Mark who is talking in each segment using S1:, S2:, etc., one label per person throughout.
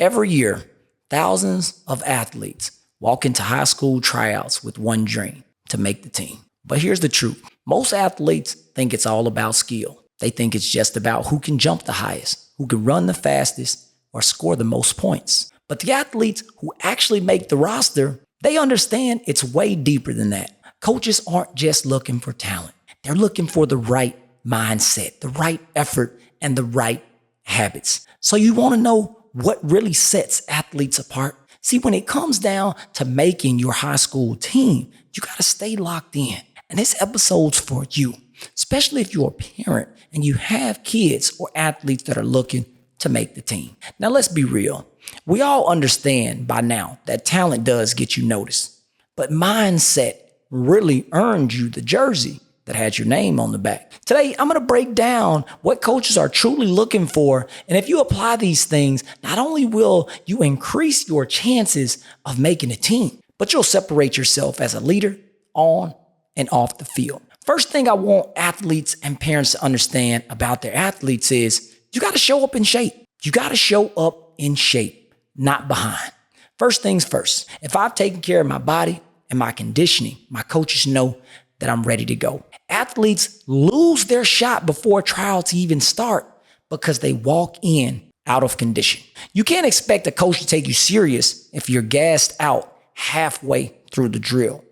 S1: Every year, thousands of athletes walk into high school tryouts with one dream: to make the team. But here's the truth. Most athletes think it's all about skill. They think it's just about who can jump the highest, who can run the fastest, or score the most points. But the athletes who actually make the roster, they understand it's way deeper than that. Coaches aren't just looking for talent. They're looking for the right mindset, the right effort, and the right habits. So you want to know what really sets athletes apart? See, when it comes down to making your high school team, you got to stay locked in. And this episode's for you, especially if you're a parent and you have kids or athletes that are looking to make the team. Now, let's be real. We all understand by now that talent does get you noticed, but mindset really earned you the jersey that had your name on the back. Today, I'm going to break down what coaches are truly looking for. And if you apply these things, not only will you increase your chances of making a team, but you'll separate yourself as a leader on and off the field. First thing I want athletes and parents to understand about their athletes is you got to show up in shape. You got to show up in shape, not behind. First things first, if I've taken care of my body and my conditioning, my coaches know that I'm ready to go. Athletes lose their shot before tryouts even start because they walk in out of condition. You can't expect a coach to take you serious if you're gassed out halfway through the drill.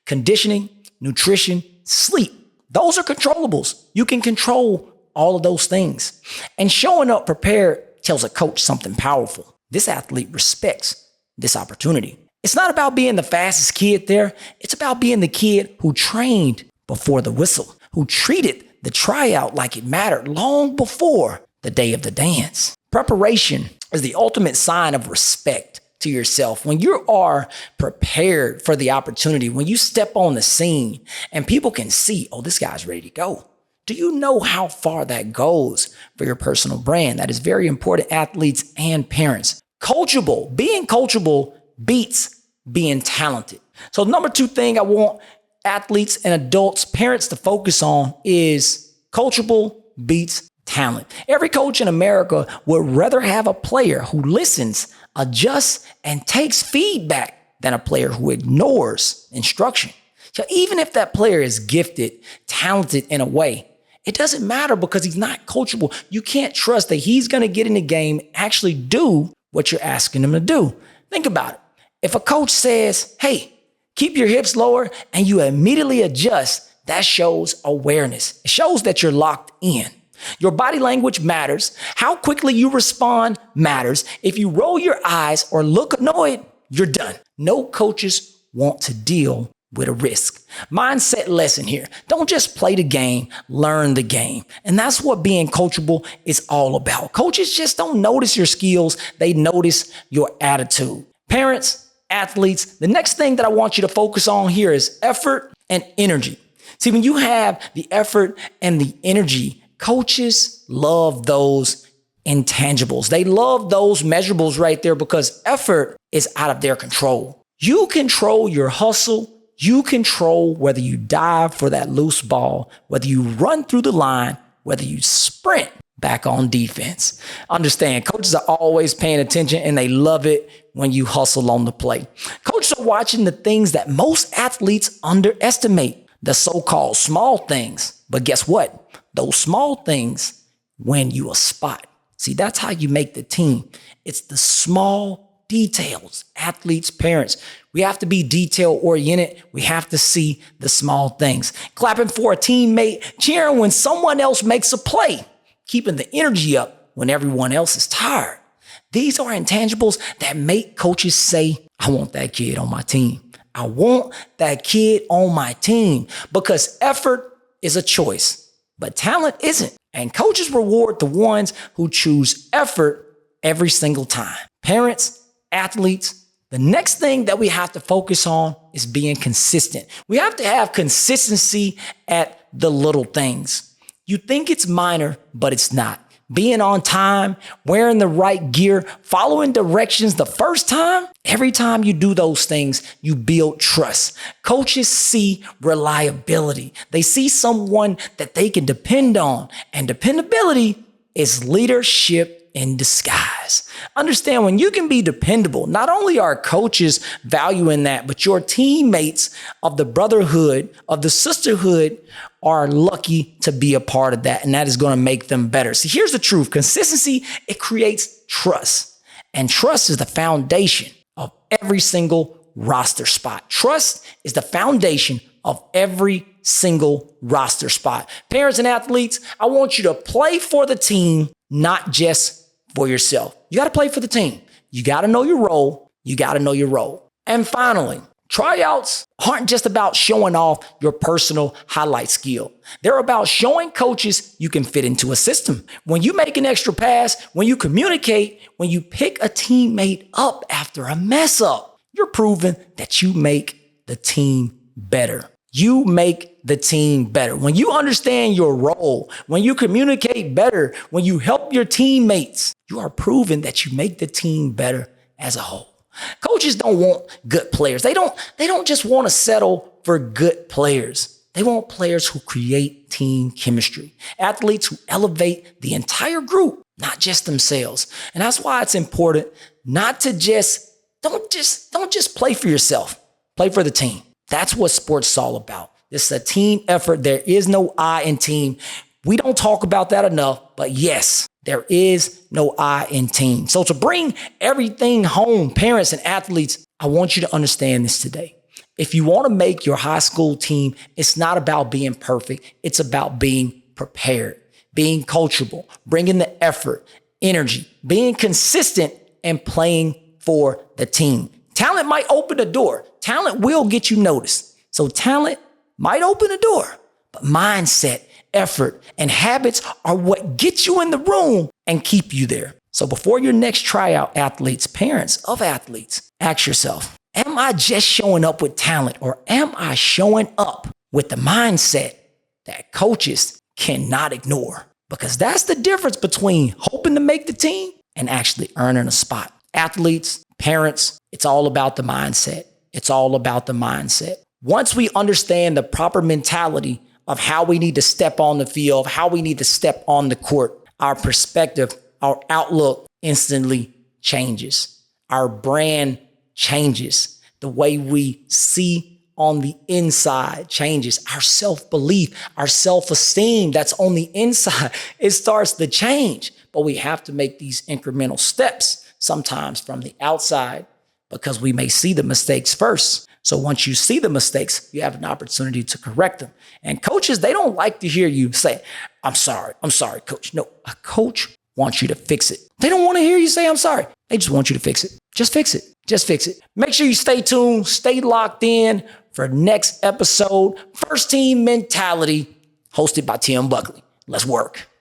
S1: Conditioning, nutrition, sleep, those are controllables. You can control all of those things. And showing up prepared tells a coach something powerful. This athlete respects this opportunity. It's not about being the fastest kid there. It's about being the kid who trained before the whistle, who treated the tryout like it mattered long before the day of the dance. Preparation is the ultimate sign of respect to yourself. When you are prepared for the opportunity, when you step on the scene and people can see, oh, this guy's ready to go. Do you know how far that goes for your personal brand? That is very important, athletes and parents. Coachable, being coachable beats being talented. So number two thing I want athletes and adults, parents to focus on is coachable beats talent. Every coach in America would rather have a player who listens, adjusts, and takes feedback than a player who ignores instruction. So even if that player is gifted, talented in a way, it doesn't matter because he's not coachable. You can't trust that he's going to get in the game, actually do what you're asking him to do. Think about it. If a coach says, hey, keep your hips lower, and you immediately adjust, that shows awareness. It shows that you're locked in. Your body language matters. How quickly you respond matters. If you roll your eyes or look annoyed, you're done. No coaches want to deal with a risk. Mindset lesson here. Don't just play the game, learn the game. And that's what being coachable is all about. Coaches just don't notice your skills. They notice your attitude. Parents, athletes, the next thing that I want you to focus on here is effort and energy. See, when you have the effort and the energy, coaches love those intangibles. They love those measurables right there because effort is out of their control. You control your hustle. You control whether you dive for that loose ball, whether you run through the line, whether you sprint back on defense. Understand, coaches are always paying attention and they love it when you hustle on the play. Coaches are watching the things that most athletes underestimate, the so-called small things. But guess what? Those small things win you a spot. See, that's how you make the team. It's the small details. Athletes, parents, we have to be detail oriented. We have to see the small things. Clapping for a teammate, cheering when someone else makes a play, keeping the energy up when everyone else is tired. These are intangibles that make coaches say, I want that kid on my team. I want that kid on my team because effort is a choice, but talent isn't. And coaches reward the ones who choose effort every single time. Parents, athletes, the next thing that we have to focus on is being consistent. We have to have consistency at the little things. You think it's minor, but it's not. Being on time, wearing the right gear, following directions the first time, every time you do those things, you build trust. Coaches see reliability. They see someone that they can depend on, and dependability is leadership in disguise. Understand, when you can be dependable, not only are coaches valuing that, but your teammates of the brotherhood, of the sisterhood, are lucky to be a part of that. And that is going to make them better. See, here's the truth. Consistency, it creates trust. And trust is the foundation of every single roster spot. Trust is the foundation of every single roster spot. Parents and athletes, I want you to play for the team, not just for yourself. You got to play for the team. You got to know your role. You got to know your role. And finally, tryouts aren't just about showing off your personal highlight skill. They're about showing coaches you can fit into a system. When you make an extra pass, when you communicate, when you pick a teammate up after a mess up, you're proving that you make the team better. You make the team better. When you understand your role, when you communicate better, when you help your teammates, you are proving that you make the team better as a whole. Coaches don't want good players. They don't just want to settle for good players. They want players who create team chemistry, athletes who elevate the entire group, not just themselves. And that's why it's important not to don't just play for yourself. Play for the team. That's what sports is all about. It's a team effort. There is no I in team. We don't talk about that enough, but yes, there is no I in team. So to bring everything home, parents and athletes, I want you to understand this today. If you want to make your high school team, it's not about being perfect. It's about being prepared, being coachable, bringing the effort, energy, being consistent, and playing for the team. Talent might open the door. Talent will get you noticed. So talent might open the door, but mindset, effort, and habits are what get you in the room and keep you there. So before your next tryout, athletes, parents of athletes, ask yourself, am I just showing up with talent, or am I showing up with the mindset that coaches cannot ignore? Because that's the difference between hoping to make the team and actually earning a spot. Athletes, parents, it's all about the mindset. It's all about the mindset. Once we understand the proper mentality of how we need to step on the field, how we need to step on the court, our perspective, our outlook instantly changes. Our brand changes. The way we see on the inside changes. Our self-belief, our self-esteem that's on the inside, it starts to change. But we have to make these incremental steps, sometimes from the outside, because we may see the mistakes first. So once you see the mistakes, you have an opportunity to correct them. And coaches, they don't like to hear you say, I'm sorry, coach. No, a coach wants you to fix it. They don't want to hear you say, I'm sorry. They just want you to fix it. Just fix it. Just fix it. Make sure you stay tuned, stay locked in for next episode, First Team Mentality, hosted by Tim Buckley. Let's work.